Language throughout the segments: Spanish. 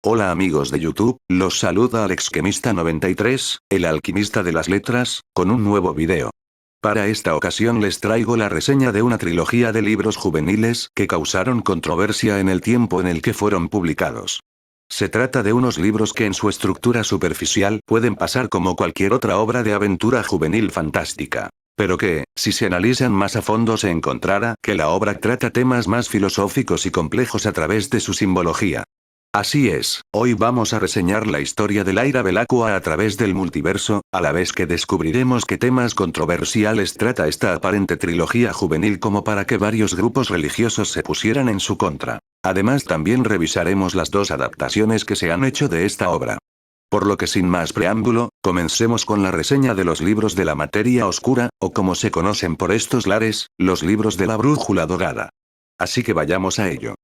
Hola amigos de YouTube, los saluda AlexKemista93, el alquimista de las letras, con un nuevo video. Para esta ocasión les traigo la reseña de una trilogía de libros juveniles que causaron controversia en el tiempo en el que fueron publicados. Se trata de unos libros que en su estructura superficial pueden pasar como cualquier otra obra de aventura juvenil fantástica. Pero que, si se analizan más a fondo se encontrará que la obra trata temas más filosóficos y complejos a través de su simbología. Así es, hoy vamos a reseñar la historia de Lyra Belacqua a través del multiverso, a la vez que descubriremos qué temas controversiales trata esta aparente trilogía juvenil como para que varios grupos religiosos se pusieran en su contra. Además también revisaremos las dos adaptaciones que se han hecho de esta obra. Por lo que sin más preámbulo, comencemos con la reseña de los libros de la materia oscura, o como se conocen por estos lares, los libros de la brújula dorada. Así que vayamos a ello.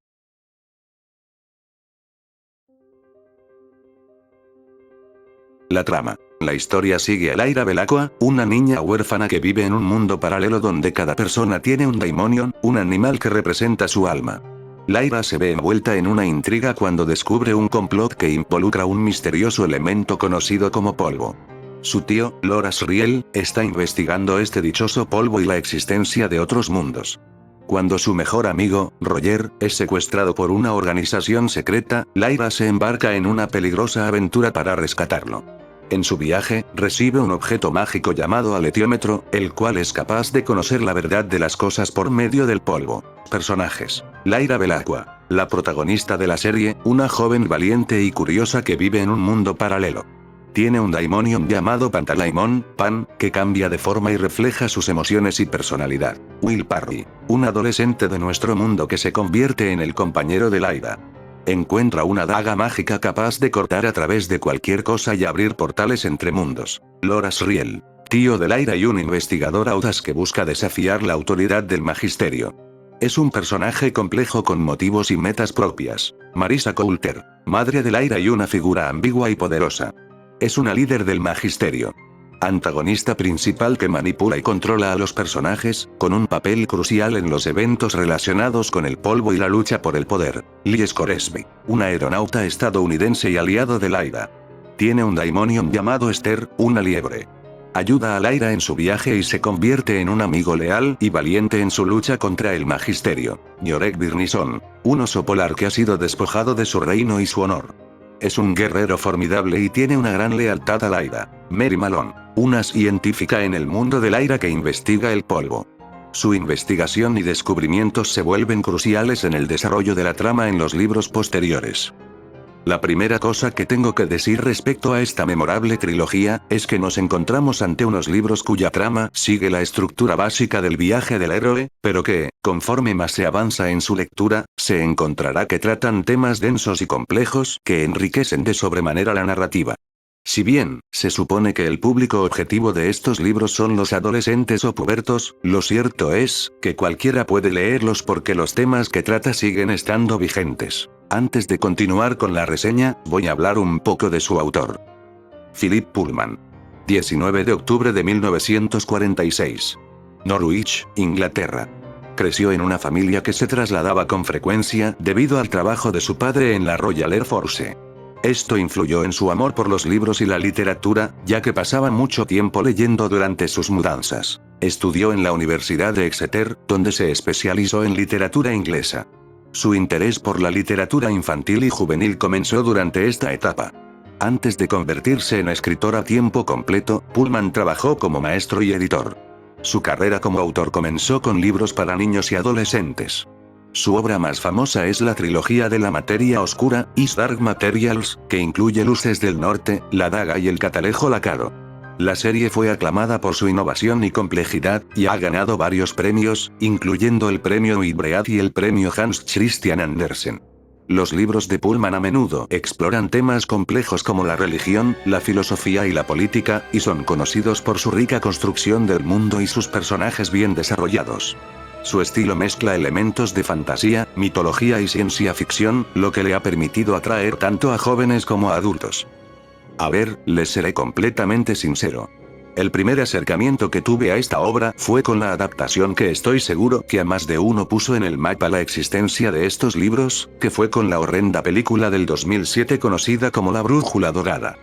La trama. La historia sigue a Lyra Belacqua, una niña huérfana que vive en un mundo paralelo donde cada persona tiene un daimonion, un animal que representa su alma. Lyra se ve envuelta en una intriga cuando descubre un complot que involucra un misterioso elemento conocido como polvo. Su tío, Lord Asriel, está investigando este dichoso polvo y la existencia de otros mundos. Cuando su mejor amigo, Roger, es secuestrado por una organización secreta, Lyra se embarca en una peligrosa aventura para rescatarlo. En su viaje, recibe un objeto mágico llamado aletiómetro, el cual es capaz de conocer la verdad de las cosas por medio del polvo. Personajes. Lyra Belacqua, la protagonista de la serie, una joven valiente y curiosa que vive en un mundo paralelo. Tiene un daimonion llamado Pantalaimon, Pan, que cambia de forma y refleja sus emociones y personalidad. Will Parry, un adolescente de nuestro mundo que se convierte en el compañero de Lyra. Encuentra una daga mágica capaz de cortar a través de cualquier cosa y abrir portales entre mundos. Lord Asriel, tío de Lyra y un investigador audaz que busca desafiar la autoridad del magisterio. Es un personaje complejo con motivos y metas propias. Marisa Coulter, madre de Lyra y una figura ambigua y poderosa. Es una líder del magisterio. Antagonista principal que manipula y controla a los personajes, con un papel crucial en los eventos relacionados con el polvo y la lucha por el poder. Lee Scoresby, un aeronauta estadounidense y aliado de Lyra. Tiene un daimonion llamado Esther, una liebre. Ayuda a Lyra en su viaje y se convierte en un amigo leal y valiente en su lucha contra el magisterio. Yorek Birnison, un oso polar que ha sido despojado de su reino y su honor. Es un guerrero formidable y tiene una gran lealtad a Lyra. Mary Malone, una científica en el mundo de Lyra que investiga el polvo. Su investigación y descubrimientos se vuelven cruciales en el desarrollo de la trama en los libros posteriores. La primera cosa que tengo que decir respecto a esta memorable trilogía, es que nos encontramos ante unos libros cuya trama sigue la estructura básica del viaje del héroe, pero que, conforme más se avanza en su lectura, se encontrará que tratan temas densos y complejos que enriquecen de sobremanera la narrativa. Si bien, se supone que el público objetivo de estos libros son los adolescentes o pubertos, lo cierto es, que cualquiera puede leerlos porque los temas que trata siguen estando vigentes. Antes de continuar con la reseña, voy a hablar un poco de su autor. Philip Pullman. 19 de octubre de 1946. Norwich, Inglaterra. Creció en una familia que se trasladaba con frecuencia debido al trabajo de su padre en la Royal Air Force. Esto influyó en su amor por los libros y la literatura, ya que pasaba mucho tiempo leyendo durante sus mudanzas. Estudió en la Universidad de Exeter, donde se especializó en literatura inglesa. Su interés por la literatura infantil y juvenil comenzó durante esta etapa. Antes de convertirse en escritor a tiempo completo, Pullman trabajó como maestro y editor. Su carrera como autor comenzó con libros para niños y adolescentes. Su obra más famosa es la trilogía de la materia oscura, Is Dark Materials, que incluye Luces del Norte, La Daga y el Catalejo Lacado. La serie fue aclamada por su innovación y complejidad, y ha ganado varios premios, incluyendo el premio Ibreat y el premio Hans Christian Andersen. Los libros de Pullman a menudo exploran temas complejos como la religión, la filosofía y la política, y son conocidos por su rica construcción del mundo y sus personajes bien desarrollados. Su estilo mezcla elementos de fantasía, mitología y ciencia ficción, lo que le ha permitido atraer tanto a jóvenes como a adultos. A ver, les seré completamente sincero. El primer acercamiento que tuve a esta obra fue con la adaptación que estoy seguro que a más de uno puso en el mapa la existencia de estos libros, que fue con la horrenda película del 2007 conocida como La Brújula Dorada.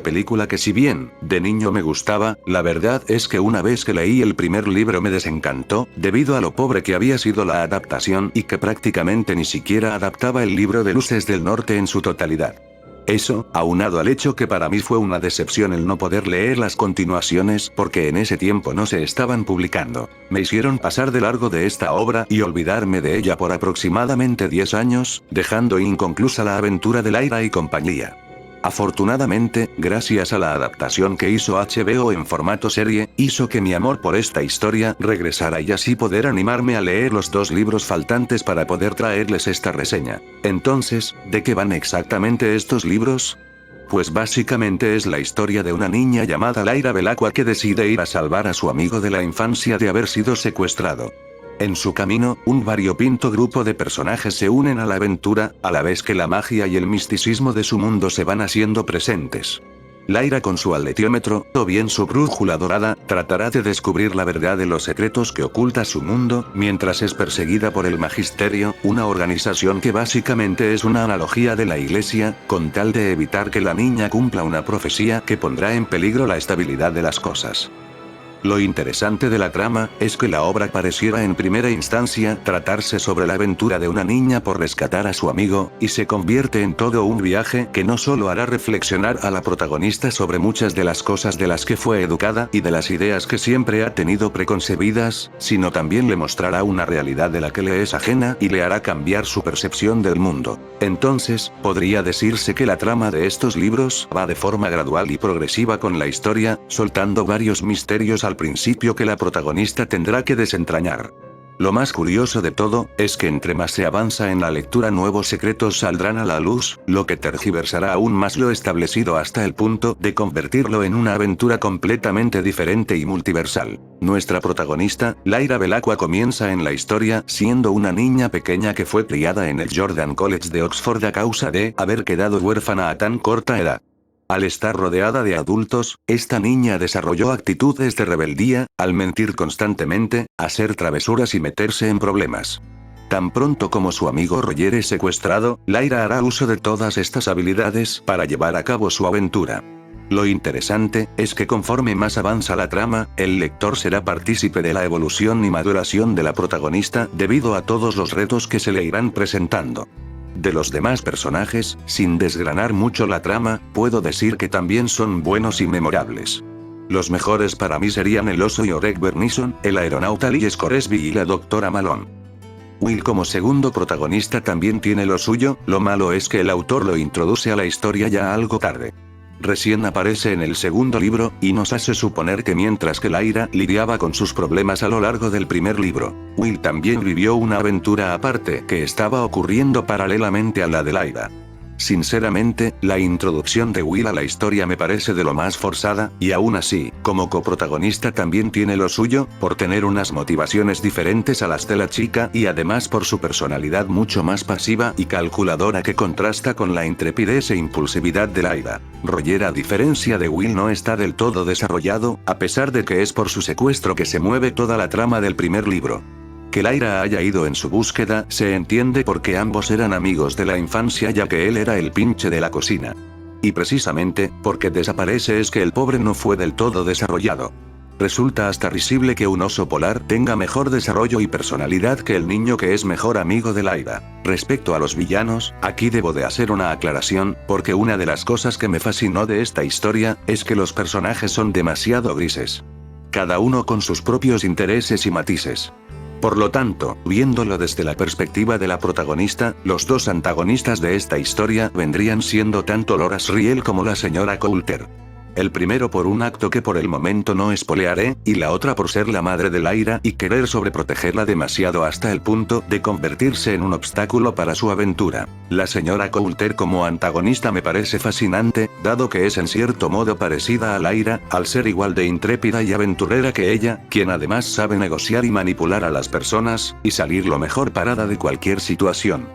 Película que si bien, de niño me gustaba, la verdad es que una vez que leí el primer libro me desencantó, debido a lo pobre que había sido la adaptación y que prácticamente ni siquiera adaptaba el libro de Luces del Norte en su totalidad. Eso, aunado al hecho que para mí fue una decepción el no poder leer las continuaciones porque en ese tiempo no se estaban publicando, me hicieron pasar de largo de esta obra y olvidarme de ella por aproximadamente 10 años, dejando inconclusa la aventura de Lyra y compañía. Afortunadamente, gracias a la adaptación que hizo HBO en formato serie, hizo que mi amor por esta historia regresara y así poder animarme a leer los 2 libros faltantes para poder traerles esta reseña. Entonces, ¿de qué van exactamente estos libros? Pues básicamente es la historia de una niña llamada Lyra Belacqua que decide ir a salvar a su amigo de la infancia de haber sido secuestrado. En su camino, un variopinto grupo de personajes se unen a la aventura, a la vez que la magia y el misticismo de su mundo se van haciendo presentes. Lyra con su aletiómetro, o bien su brújula dorada, tratará de descubrir la verdad de los secretos que oculta su mundo, mientras es perseguida por el Magisterio, una organización que básicamente es una analogía de la Iglesia, con tal de evitar que la niña cumpla una profecía que pondrá en peligro la estabilidad de las cosas. Lo interesante de la trama, es que la obra pareciera en primera instancia tratarse sobre la aventura de una niña por rescatar a su amigo, y se convierte en todo un viaje que no solo hará reflexionar a la protagonista sobre muchas de las cosas de las que fue educada y de las ideas que siempre ha tenido preconcebidas, sino también le mostrará una realidad de la que le es ajena y le hará cambiar su percepción del mundo. Entonces, podría decirse que la trama de estos libros va de forma gradual y progresiva con la historia, soltando varios misterios al principio que la protagonista tendrá que desentrañar. Lo más curioso de todo, es que entre más se avanza en la lectura nuevos secretos saldrán a la luz, lo que tergiversará aún más lo establecido hasta el punto de convertirlo en una aventura completamente diferente y multiversal. Nuestra protagonista, Lyra Belacqua comienza en la historia siendo una niña pequeña que fue criada en el Jordan College de Oxford a causa de haber quedado huérfana a tan corta edad. Al estar rodeada de adultos, esta niña desarrolló actitudes de rebeldía, al mentir constantemente, hacer travesuras y meterse en problemas. Tan pronto como su amigo Roger es secuestrado, Lyra hará uso de todas estas habilidades para llevar a cabo su aventura. Lo interesante, es que conforme más avanza la trama, el lector será partícipe de la evolución y maduración de la protagonista debido a todos los retos que se le irán presentando. De los demás personajes, sin desgranar mucho la trama, puedo decir que también son buenos y memorables. Los mejores para mí serían el oso y Oreg Bernison, el aeronauta Lee Scoresby y la doctora Malone. Will como segundo protagonista también tiene lo suyo, lo malo es que el autor lo introduce a la historia ya algo tarde. Recién aparece en el segundo libro, y nos hace suponer que mientras que Lyra lidiaba con sus problemas a lo largo del primer libro, Will también vivió una aventura aparte que estaba ocurriendo paralelamente a la de Lyra. Sinceramente, la introducción de Will a la historia me parece de lo más forzada, y aún así, como coprotagonista también tiene lo suyo, por tener unas motivaciones diferentes a las de la chica y además por su personalidad mucho más pasiva y calculadora que contrasta con la intrepidez e impulsividad de Lyra. Roger a diferencia de Will no está del todo desarrollado, a pesar de que es por su secuestro que se mueve toda la trama del primer libro. Que Lyra haya ido en su búsqueda, se entiende porque ambos eran amigos de la infancia ya que él era el pinche de la cocina. Y precisamente, porque desaparece es que el pobre no fue del todo desarrollado. Resulta hasta risible que un oso polar tenga mejor desarrollo y personalidad que el niño que es mejor amigo de Lyra. Respecto a los villanos, aquí debo de hacer una aclaración, porque una de las cosas que me fascinó de esta historia, es que los personajes son demasiado grises. Cada uno con sus propios intereses y matices. Por lo tanto, viéndolo desde la perspectiva de la protagonista, los dos antagonistas de esta historia vendrían siendo tanto Laura Sriel como la señora Coulter. El primero por un acto que por el momento no espolearé, y la otra por ser la madre de Lyra y querer sobreprotegerla demasiado hasta el punto de convertirse en un obstáculo para su aventura. La señora Coulter como antagonista me parece fascinante, dado que es en cierto modo parecida a Lyra, al ser igual de intrépida y aventurera que ella, quien además sabe negociar y manipular a las personas, y salir lo mejor parada de cualquier situación.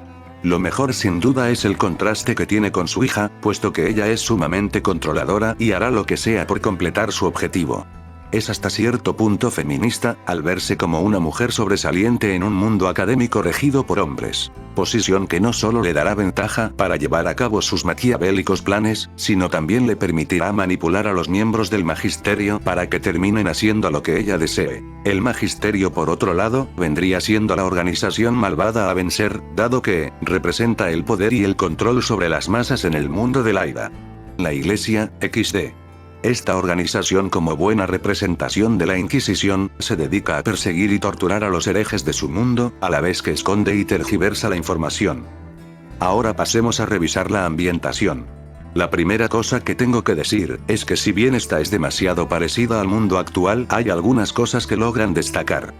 Lo mejor sin duda es el contraste que tiene con su hija, puesto que ella es sumamente controladora y hará lo que sea por completar su objetivo. es hasta cierto punto feminista, al verse como una mujer sobresaliente en un mundo académico regido por hombres. Posición que no solo le dará ventaja para llevar a cabo sus maquiavélicos planes, sino también le permitirá manipular a los miembros del magisterio para que terminen haciendo lo que ella desee. El magisterio, por otro lado, vendría siendo la organización malvada a vencer, dado que representa el poder y el control sobre las masas en el mundo de Lyra. La Iglesia, XD. Esta organización, como buena representación de la Inquisición, se dedica a perseguir y torturar a los herejes de su mundo, a la vez que esconde y tergiversa la información. Ahora pasemos a revisar la ambientación. La primera cosa que tengo que decir, es que si bien esta es demasiado parecida al mundo actual, hay algunas cosas que logran destacar.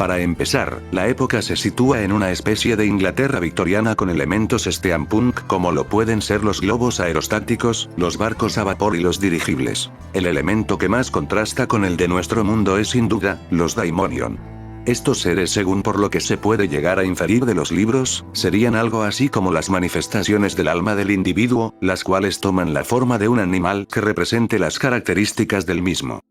Para empezar, la época se sitúa en una especie de Inglaterra victoriana con elementos steampunk como lo pueden ser los globos aerostáticos, los barcos a vapor y los dirigibles. El elemento que más contrasta con el de nuestro mundo es sin duda, los Daimonion. Estos seres, según por lo que se puede llegar a inferir de los libros, serían algo así como las manifestaciones del alma del individuo, las cuales toman la forma de un animal que represente las características del mismo.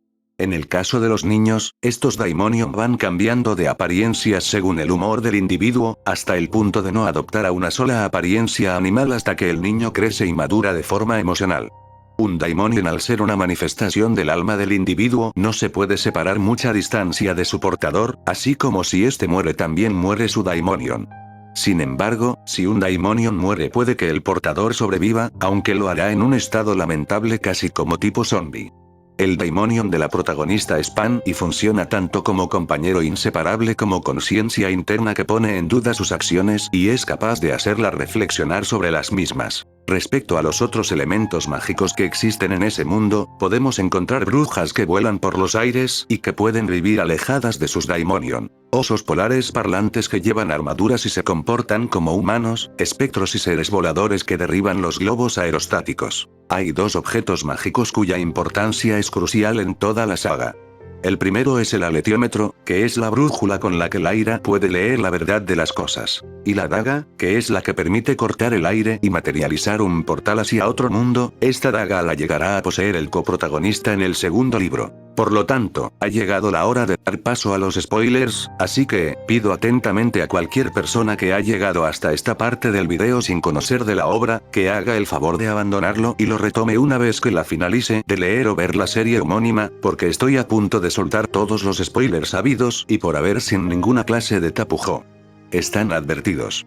En el caso de los niños, estos Daimonion van cambiando de apariencias según el humor del individuo, hasta el punto de no adoptar a una sola apariencia animal hasta que el niño crece y madura de forma emocional. Un Daimonion, al ser una manifestación del alma del individuo, no se puede separar mucha distancia de su portador, así como si este muere también muere su Daimonion. Sin embargo, si un Daimonion muere puede que el portador sobreviva, aunque lo hará en un estado lamentable casi como tipo zombie. El Daimonion de la protagonista es Pan y funciona tanto como compañero inseparable como conciencia interna que pone en duda sus acciones y es capaz de hacerla reflexionar sobre las mismas. Respecto a los otros elementos mágicos que existen en ese mundo, podemos encontrar brujas que vuelan por los aires y que pueden vivir alejadas de sus Daimonion. Osos polares parlantes que llevan armaduras y se comportan como humanos, espectros y seres voladores que derriban los globos aerostáticos. Hay dos objetos mágicos cuya importancia es crucial en toda la saga. El primero es el aletiómetro, que es la brújula con la que Lyra puede leer la verdad de las cosas. Y la daga, que es la que permite cortar el aire y materializar un portal hacia otro mundo. Esta daga la llegará a poseer el coprotagonista en el segundo libro. Por lo tanto, ha llegado la hora de dar paso a los spoilers, así que, pido atentamente a cualquier persona que ha llegado hasta esta parte del video sin conocer de la obra, que haga el favor de abandonarlo y lo retome una vez que la finalice de leer o ver la serie homónima, porque estoy a punto de soltar todos los spoilers habidos y por haber sin ninguna clase de tapujo. Están advertidos.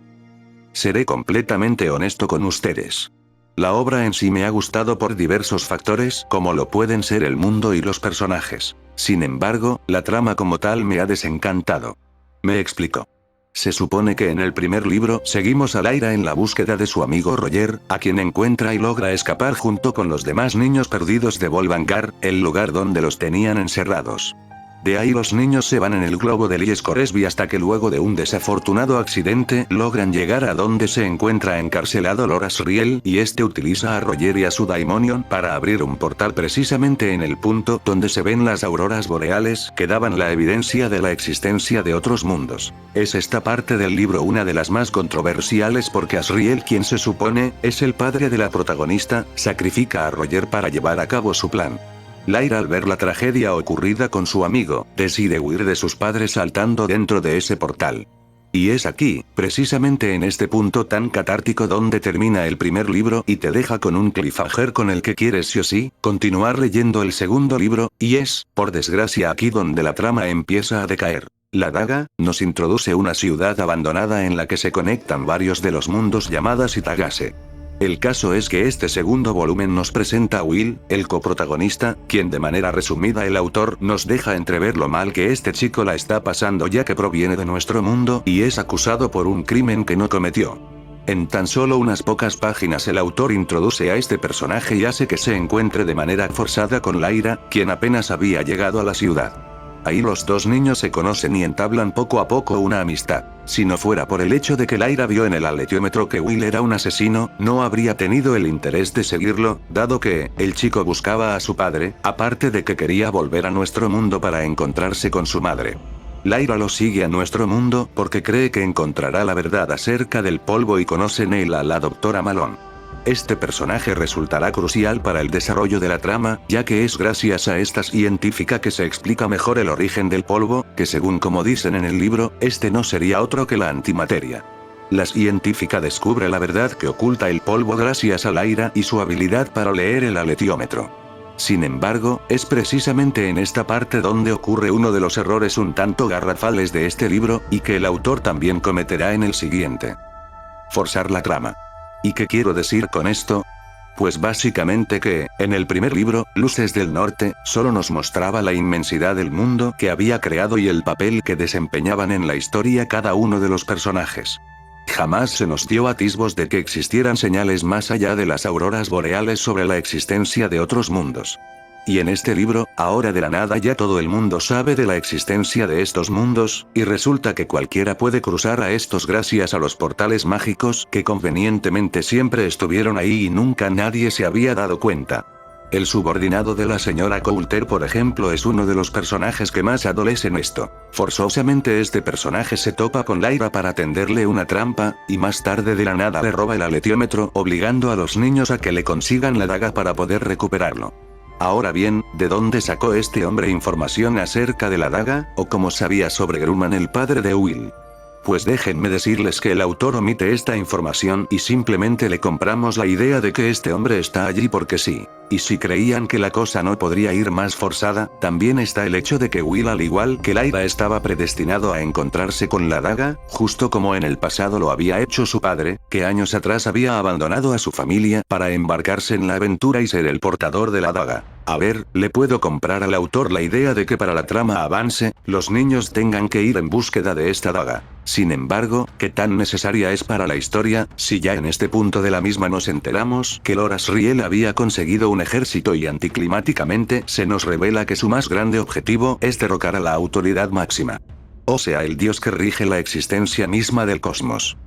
Seré completamente honesto con ustedes. La obra en sí me ha gustado por diversos factores, como lo pueden ser el mundo y los personajes. Sin embargo, la trama como tal me ha desencantado. Me explico. Se supone que en el primer libro seguimos a Lyra en la búsqueda de su amigo Roger, a quien encuentra y logra escapar junto con los demás niños perdidos de Bolvangar, el lugar donde los tenían encerrados. De ahí los niños se van en el globo de Lies Coresby hasta que luego de un desafortunado accidente logran llegar a donde se encuentra encarcelado Lord Asriel y este utiliza a Roger y a su Daimonion para abrir un portal precisamente en el punto donde se ven las auroras boreales que daban la evidencia de la existencia de otros mundos. Es esta parte del libro una de las más controversiales porque Asriel, quien se supone es el padre de la protagonista, sacrifica a Roger para llevar a cabo su plan. Lyra, al ver la tragedia ocurrida con su amigo, decide huir de sus padres saltando dentro de ese portal. Y es aquí, precisamente en este punto tan catártico donde termina el primer libro y te deja con un cliffhanger con el que quieres sí o sí continuar leyendo el segundo libro, y es, por desgracia, aquí donde la trama empieza a decaer. La daga nos introduce una ciudad abandonada en la que se conectan varios de los mundos llamada Sitagase. El caso es que este segundo volumen nos presenta a Will, el coprotagonista, quien de manera resumida el autor nos deja entrever lo mal que este chico la está pasando ya que proviene de nuestro mundo y es acusado por un crimen que no cometió. En tan solo unas pocas páginas el autor introduce a este personaje y hace que se encuentre de manera forzada con Lyra, quien apenas había llegado a la ciudad. Ahí los dos niños se conocen y entablan poco a poco una amistad. Si no fuera por el hecho de que Lyra vio en el aletiómetro que Will era un asesino, no habría tenido el interés de seguirlo, dado que, el chico buscaba a su padre, aparte de que quería volver a nuestro mundo para encontrarse con su madre. Lyra lo sigue a nuestro mundo porque cree que encontrará la verdad acerca del polvo y conoce en él a la doctora Malone. Este personaje resultará crucial para el desarrollo de la trama, ya que es gracias a esta científica que se explica mejor el origen del polvo, que según como dicen en el libro, este no sería otro que la antimateria. La científica descubre la verdad que oculta el polvo gracias a Lyra y su habilidad para leer el aletiómetro. Sin embargo, es precisamente en esta parte donde ocurre uno de los errores un tanto garrafales de este libro, y que el autor también cometerá en el siguiente. Forzar la trama. ¿Y qué quiero decir con esto? Pues básicamente que, en el primer libro, Luces del Norte, solo nos mostraba la inmensidad del mundo que había creado y el papel que desempeñaban en la historia cada uno de los personajes. Jamás se nos dio atisbos de que existieran señales más allá de las auroras boreales sobre la existencia de otros mundos. Y en este libro, ahora de la nada ya todo el mundo sabe de la existencia de estos mundos, y resulta que cualquiera puede cruzar a estos gracias a los portales mágicos que convenientemente siempre estuvieron ahí y nunca nadie se había dado cuenta. El subordinado de la señora Coulter, por ejemplo, es uno de los personajes que más adolece en esto. Forzosamente este personaje se topa con Lyra para tenderle una trampa, y más tarde de la nada le roba el aletiómetro, obligando a los niños a que le consigan la daga para poder recuperarlo. Ahora bien, ¿de dónde sacó este hombre información acerca de la daga, o cómo sabía sobre Grumman el padre de Will? Pues déjenme decirles que el autor omite esta información y simplemente le compramos la idea de que este hombre está allí porque sí. Y si creían que la cosa no podría ir más forzada, también está el hecho de que Will, al igual que Lyra, estaba predestinado a encontrarse con la daga, justo como en el pasado lo había hecho su padre, que años atrás había abandonado a su familia para embarcarse en la aventura y ser el portador de la daga. A ver, le puedo comprar al autor la idea de que para la trama avance, los niños tengan que ir en búsqueda de esta daga. Sin embargo, ¿qué tan necesaria es para la historia, si ya en este punto de la misma nos enteramos que Lord Asriel había conseguido un ejército y anticlimáticamente se nos revela que su más grande objetivo es derrocar a la autoridad máxima? O sea, el dios que rige la existencia misma del cosmos.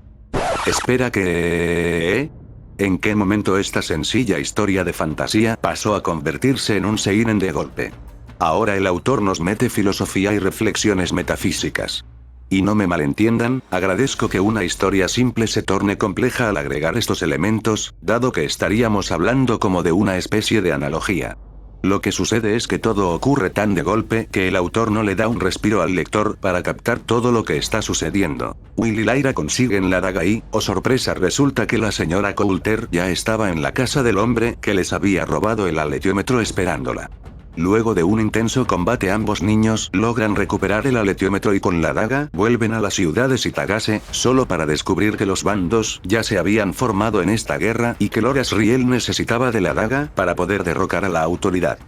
Espera que... ¿En qué momento esta sencilla historia de fantasía pasó a convertirse en un seinen de golpe? Ahora el autor nos mete filosofía y reflexiones metafísicas. Y no me malentiendan, agradezco que una historia simple se torne compleja al agregar estos elementos, dado que estaríamos hablando como de una especie de analogía. Lo que sucede es que todo ocurre tan de golpe que el autor no le da un respiro al lector para captar todo lo que está sucediendo. Will y Lyra consiguen la daga y, oh sorpresa, resulta que la señora Coulter ya estaba en la casa del hombre que les había robado el aletiómetro esperándola. Luego de un intenso combate ambos niños logran recuperar el aletiómetro y con la daga vuelven a la ciudad de Sitagase, solo para descubrir que los bandos ya se habían formado en esta guerra y que Lord Asriel necesitaba de la daga para poder derrocar a la autoridad.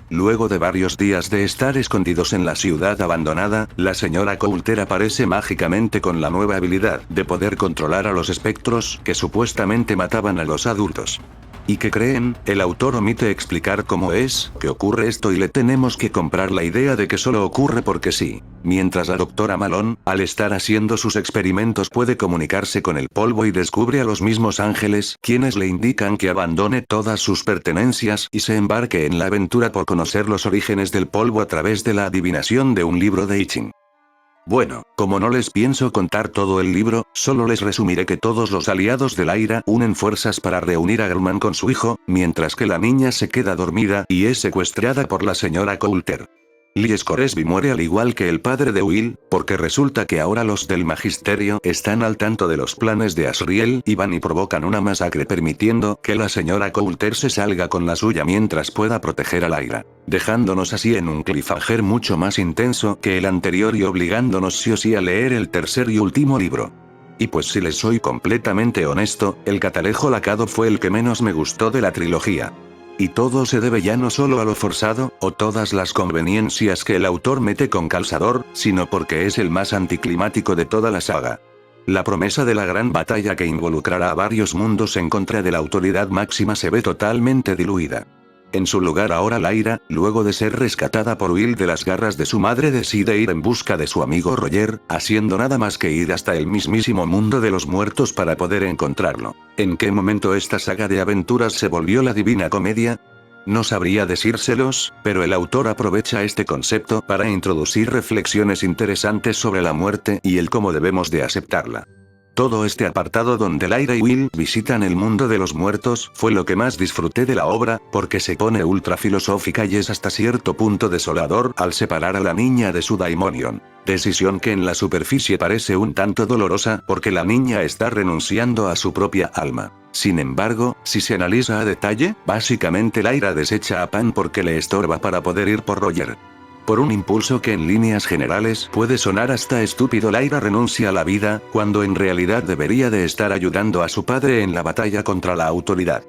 Luego de varios días de estar escondidos en la ciudad abandonada, la señora Coulter aparece mágicamente con la nueva habilidad de poder controlar a los espectros que supuestamente mataban a los adultos. ¿Y qué creen? El autor omite explicar cómo es que ocurre esto y le tenemos que comprar la idea de que solo ocurre porque sí. Mientras la doctora Malone, al estar haciendo sus experimentos, puede comunicarse con el polvo y descubre a los mismos ángeles, quienes le indican que abandone todas sus pertenencias y se embarque en la aventura por conocer los orígenes del polvo a través de la adivinación de un libro de I Ching. Bueno, como no les pienso contar todo el libro, solo les resumiré que todos los aliados de Lyra unen fuerzas para reunir a Grumman con su hijo, mientras que la niña se queda dormida y es secuestrada por la señora Coulter. Lee Scoresby muere al igual que el padre de Will, porque resulta que ahora los del Magisterio están al tanto de los planes de Asriel y van y provocan una masacre permitiendo que la señora Coulter se salga con la suya mientras pueda proteger a Lyra, dejándonos así en un cliffhanger mucho más intenso que el anterior y obligándonos sí o sí a leer el tercer y último libro. Y pues si les soy completamente honesto, el Catalejo Lacado fue el que menos me gustó de la trilogía. Y todo se debe ya no solo a lo forzado, o todas las conveniencias que el autor mete con calzador, sino porque es el más anticlimático de toda la saga. La promesa de la gran batalla que involucrará a varios mundos en contra de la autoridad máxima se ve totalmente diluida. En su lugar ahora Lyra, luego de ser rescatada por Will de las garras de su madre, decide ir en busca de su amigo Roger, haciendo nada más que ir hasta el mismísimo mundo de los muertos para poder encontrarlo. ¿En qué momento esta saga de aventuras se volvió la Divina Comedia? No sabría decírselos, pero el autor aprovecha este concepto para introducir reflexiones interesantes sobre la muerte y el cómo debemos de aceptarla. Todo este apartado donde Lyra y Will visitan el mundo de los muertos fue lo que más disfruté de la obra, porque se pone ultra filosófica y es hasta cierto punto desolador al separar a la niña de su daimonion. Decisión que en la superficie parece un tanto dolorosa porque la niña está renunciando a su propia alma. Sin embargo, si se analiza a detalle, básicamente Lyra desecha a Pan porque le estorba para poder ir por Roger. Por un impulso que en líneas generales puede sonar hasta estúpido, Lyra renuncia a la vida, cuando en realidad debería de estar ayudando a su padre en la batalla contra la autoridad.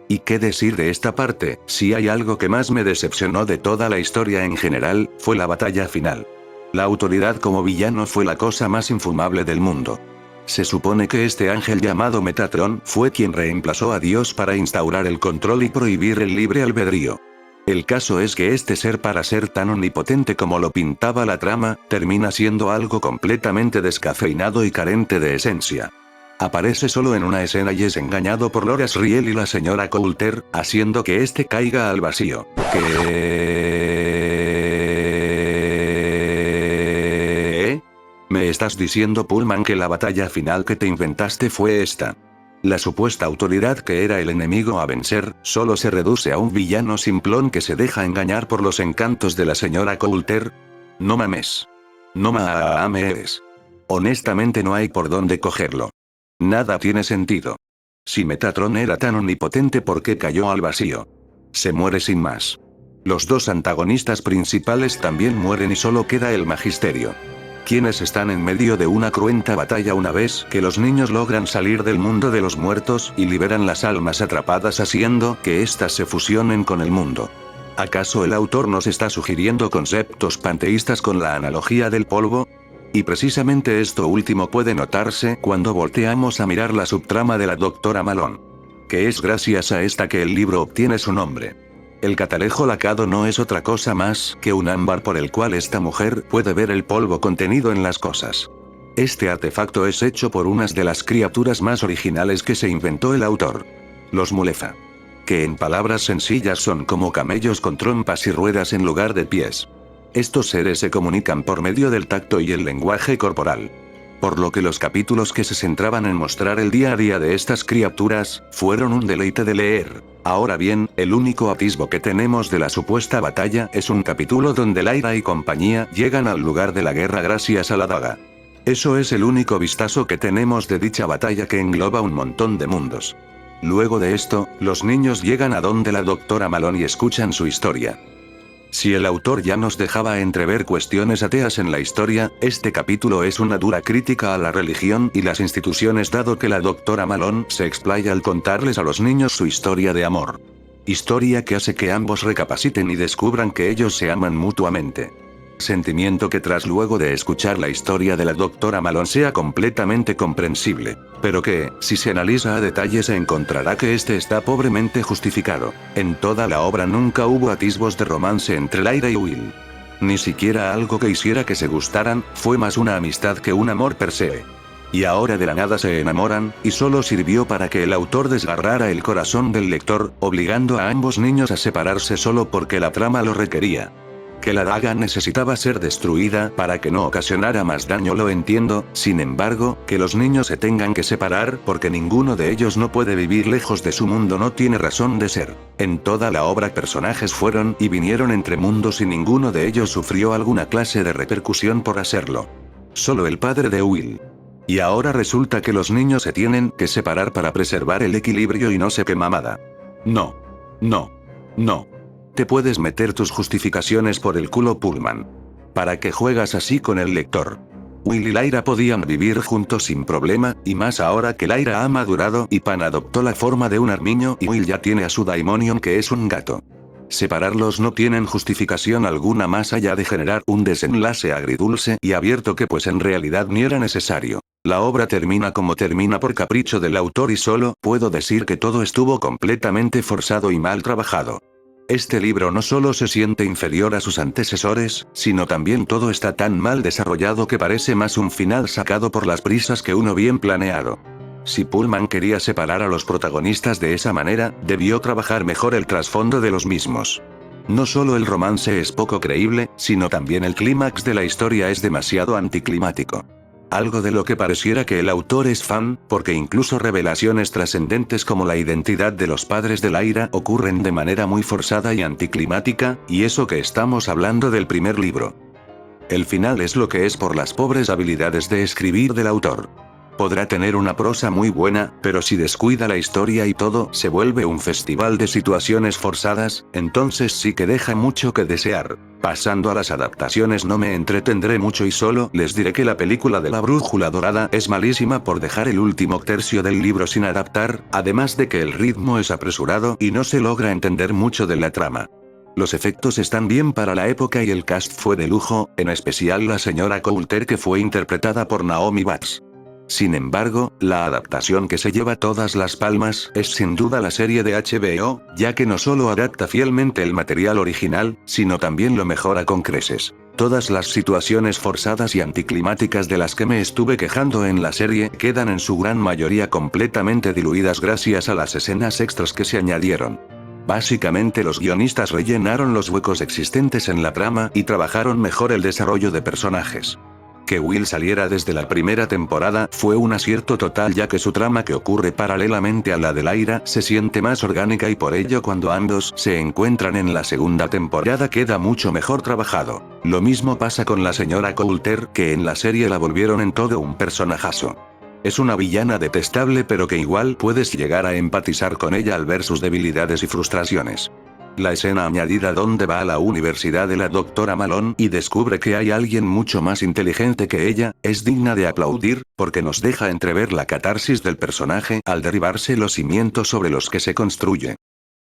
¿Y qué decir de esta parte? Si hay algo que más me decepcionó de toda la historia en general, fue la batalla final. La autoridad como villano fue la cosa más infumable del mundo. Se supone que este ángel llamado Metatron fue quien reemplazó a Dios para instaurar el control y prohibir el libre albedrío. El caso es que este ser, para ser tan omnipotente como lo pintaba la trama, termina siendo algo completamente descafeinado y carente de esencia. Aparece solo en una escena y es engañado por Lord Asriel y la señora Coulter, haciendo que este caiga al vacío. ¿Qué? ¿Me estás diciendo, Pullman, que la batalla final que te inventaste fue esta? La supuesta autoridad que era el enemigo a vencer, solo se reduce a un villano simplón que se deja engañar por los encantos de la señora Coulter. No mames. No mames. Honestamente no hay por dónde cogerlo. Nada tiene sentido. Si Metatron era tan omnipotente, ¿por qué cayó al vacío? Se muere sin más. Los dos antagonistas principales también mueren y solo queda el magisterio, quienes están en medio de una cruenta batalla una vez que los niños logran salir del mundo de los muertos y liberan las almas atrapadas, haciendo que éstas se fusionen con el mundo. ¿Acaso el autor nos está sugiriendo conceptos panteístas con la analogía del polvo? Y precisamente esto último puede notarse cuando volteamos a mirar la subtrama de la doctora Malone, que es gracias a esta que el libro obtiene su nombre. El catalejo lacado no es otra cosa más que un ámbar por el cual esta mujer puede ver el polvo contenido en las cosas. Este artefacto es hecho por unas de las criaturas más originales que se inventó el autor. Los Mulefa. Que en palabras sencillas son como camellos con trompas y ruedas en lugar de pies. Estos seres se comunican por medio del tacto y el lenguaje corporal. Por lo que los capítulos que se centraban en mostrar el día a día de estas criaturas, fueron un deleite de leer. Ahora bien, el único atisbo que tenemos de la supuesta batalla es un capítulo donde Lyra y compañía llegan al lugar de la guerra gracias a la daga. Eso es el único vistazo que tenemos de dicha batalla, que engloba un montón de mundos. Luego de esto, los niños llegan a donde la doctora Malone y escuchan su historia. Si el autor ya nos dejaba entrever cuestiones ateas en la historia, este capítulo es una dura crítica a la religión y las instituciones, dado que la doctora Malone se explaya al contarles a los niños su historia de amor. Historia que hace que ambos recapaciten y descubran que ellos se aman mutuamente. Sentimiento que tras luego de escuchar la historia de la doctora Malone sea completamente comprensible, pero que, si se analiza a detalle, se encontrará que este está pobremente justificado. En toda la obra nunca hubo atisbos de romance entre Lyra y Will. Ni siquiera algo que hiciera que se gustaran, fue más una amistad que un amor per se. Y ahora de la nada se enamoran, y solo sirvió para que el autor desgarrara el corazón del lector, obligando a ambos niños a separarse solo porque la trama lo requería. Que la daga necesitaba ser destruida para que no ocasionara más daño lo entiendo, sin embargo, que los niños se tengan que separar porque ninguno de ellos no puede vivir lejos de su mundo no tiene razón de ser. En toda la obra personajes fueron y vinieron entre mundos y ninguno de ellos sufrió alguna clase de repercusión por hacerlo. Solo el padre de Will. Y ahora resulta que los niños se tienen que separar para preservar el equilibrio y no sé qué mamada. No. No. No. Te puedes meter tus justificaciones por el culo, Pullman. ¿Para qué juegas así con el lector? Will y Lyra podían vivir juntos sin problema, y más ahora que Lyra ha madurado y Pan adoptó la forma de un armiño y Will ya tiene a su daimonion, que es un gato. Separarlos no tienen justificación alguna más allá de generar un desenlace agridulce y abierto que pues en realidad ni era necesario. La obra termina como termina por capricho del autor y solo puedo decir que todo estuvo completamente forzado y mal trabajado. Este libro no solo se siente inferior a sus antecesores, sino también todo está tan mal desarrollado que parece más un final sacado por las prisas que uno bien planeado. Si Pullman quería separar a los protagonistas de esa manera, debió trabajar mejor el trasfondo de los mismos. No solo el romance es poco creíble, sino también el clímax de la historia es demasiado anticlimático. Algo de lo que pareciera que el autor es fan, porque incluso revelaciones trascendentes como la identidad de los padres de Lyra ocurren de manera muy forzada y anticlimática, y eso que estamos hablando del primer libro. El final es lo que es por las pobres habilidades de escribir del autor. Podrá tener una prosa muy buena, pero si descuida la historia y todo se vuelve un festival de situaciones forzadas, entonces sí que deja mucho que desear. Pasando a las adaptaciones no me entretendré mucho y solo les diré que la película de la Brújula Dorada es malísima por dejar el último tercio del libro sin adaptar, además de que el ritmo es apresurado y no se logra entender mucho de la trama. Los efectos están bien para la época y el cast fue de lujo, en especial la señora Coulter que fue interpretada por Naomi Watts. Sin embargo, la adaptación que se lleva todas las palmas es sin duda la serie de HBO, ya que no solo adapta fielmente el material original, sino también lo mejora con creces. Todas las situaciones forzadas y anticlimáticas de las que me estuve quejando en la serie quedan en su gran mayoría completamente diluidas gracias a las escenas extras que se añadieron. Básicamente los guionistas rellenaron los huecos existentes en la trama y trabajaron mejor el desarrollo de personajes. Que Will saliera desde la primera temporada fue un acierto total ya que su trama que ocurre paralelamente a la de Lyra se siente más orgánica y por ello cuando ambos se encuentran en la segunda temporada queda mucho mejor trabajado. Lo mismo pasa con la señora Coulter que en la serie la volvieron en todo un personajazo. Es una villana detestable pero que igual puedes llegar a empatizar con ella al ver sus debilidades y frustraciones. La escena añadida donde va a la universidad de la doctora Malone y descubre que hay alguien mucho más inteligente que ella, es digna de aplaudir, porque nos deja entrever la catarsis del personaje al derribarse los cimientos sobre los que se construye.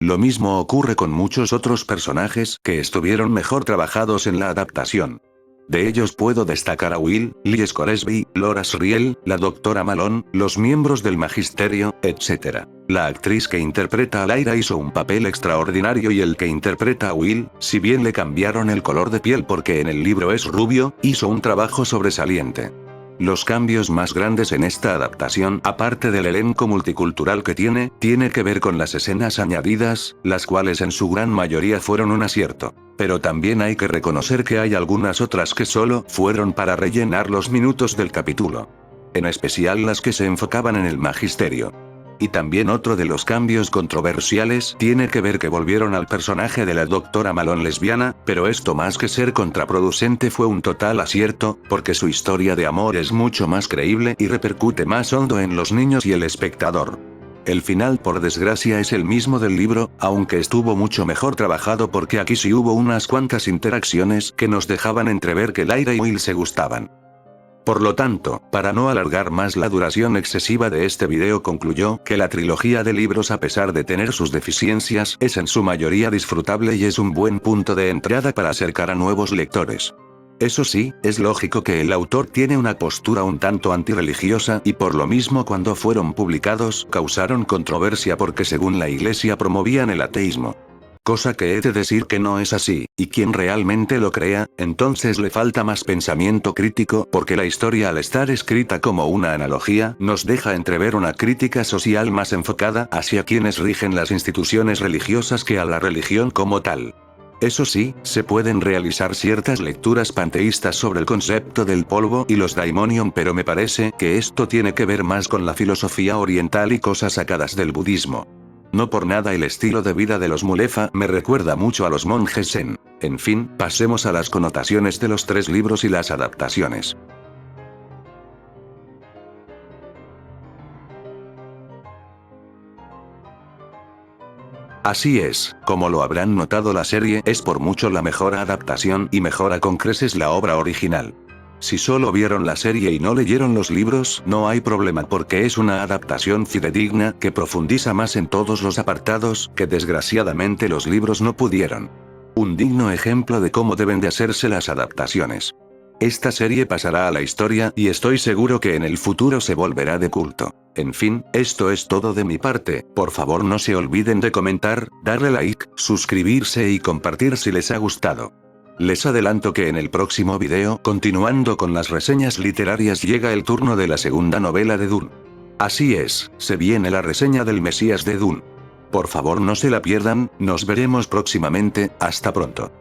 Lo mismo ocurre con muchos otros personajes que estuvieron mejor trabajados en la adaptación. De ellos puedo destacar a Will, Lee Scoresby, Laura Sriel, la doctora Malone, los miembros del magisterio, etc. La actriz que interpreta a Lyra hizo un papel extraordinario y el que interpreta a Will, si bien le cambiaron el color de piel porque en el libro es rubio, hizo un trabajo sobresaliente. Los cambios más grandes en esta adaptación, aparte del elenco multicultural que tiene que ver con las escenas añadidas, las cuales en su gran mayoría fueron un acierto. Pero también hay que reconocer que hay algunas otras que solo fueron para rellenar los minutos del capítulo. En especial las que se enfocaban en el magisterio. Y también otro de los cambios controversiales tiene que ver que volvieron al personaje de la doctora Malone lesbiana, pero esto más que ser contraproducente fue un total acierto, porque su historia de amor es mucho más creíble y repercute más hondo en los niños y el espectador. El final por desgracia es el mismo del libro, aunque estuvo mucho mejor trabajado porque aquí sí hubo unas cuantas interacciones que nos dejaban entrever que Lyra y Will se gustaban. Por lo tanto, para no alargar más la duración excesiva de este video concluyó que la trilogía de libros a pesar de tener sus deficiencias es en su mayoría disfrutable y es un buen punto de entrada para acercar a nuevos lectores. Eso sí, es lógico que el autor tiene una postura un tanto antirreligiosa y por lo mismo cuando fueron publicados causaron controversia porque según la iglesia promovían el ateísmo. Cosa que he de decir que no es así, y quien realmente lo crea, entonces le falta más pensamiento crítico porque la historia al estar escrita como una analogía nos deja entrever una crítica social más enfocada hacia quienes rigen las instituciones religiosas que a la religión como tal. Eso sí, se pueden realizar ciertas lecturas panteístas sobre el concepto del polvo y los daimonion pero me parece que esto tiene que ver más con la filosofía oriental y cosas sacadas del budismo. No por nada el estilo de vida de los Mulefa me recuerda mucho a los monjes zen. En fin, pasemos a las connotaciones de los tres libros y las adaptaciones. Así es, como lo habrán notado la serie es por mucho la mejor adaptación y mejora con creces la obra original. Si solo vieron la serie y no leyeron los libros, no hay problema porque es una adaptación fidedigna que profundiza más en todos los apartados que desgraciadamente los libros no pudieron. Un digno ejemplo de cómo deben de hacerse las adaptaciones. Esta serie pasará a la historia y estoy seguro que en el futuro se volverá de culto. En fin, esto es todo de mi parte, por favor no se olviden de comentar, darle like, suscribirse y compartir si les ha gustado. Les adelanto que en el próximo video, continuando con las reseñas literarias llega el turno de la segunda novela de Dune. Así es, se viene la reseña del Mesías de Dune. Por favor no se la pierdan, nos veremos próximamente, hasta pronto.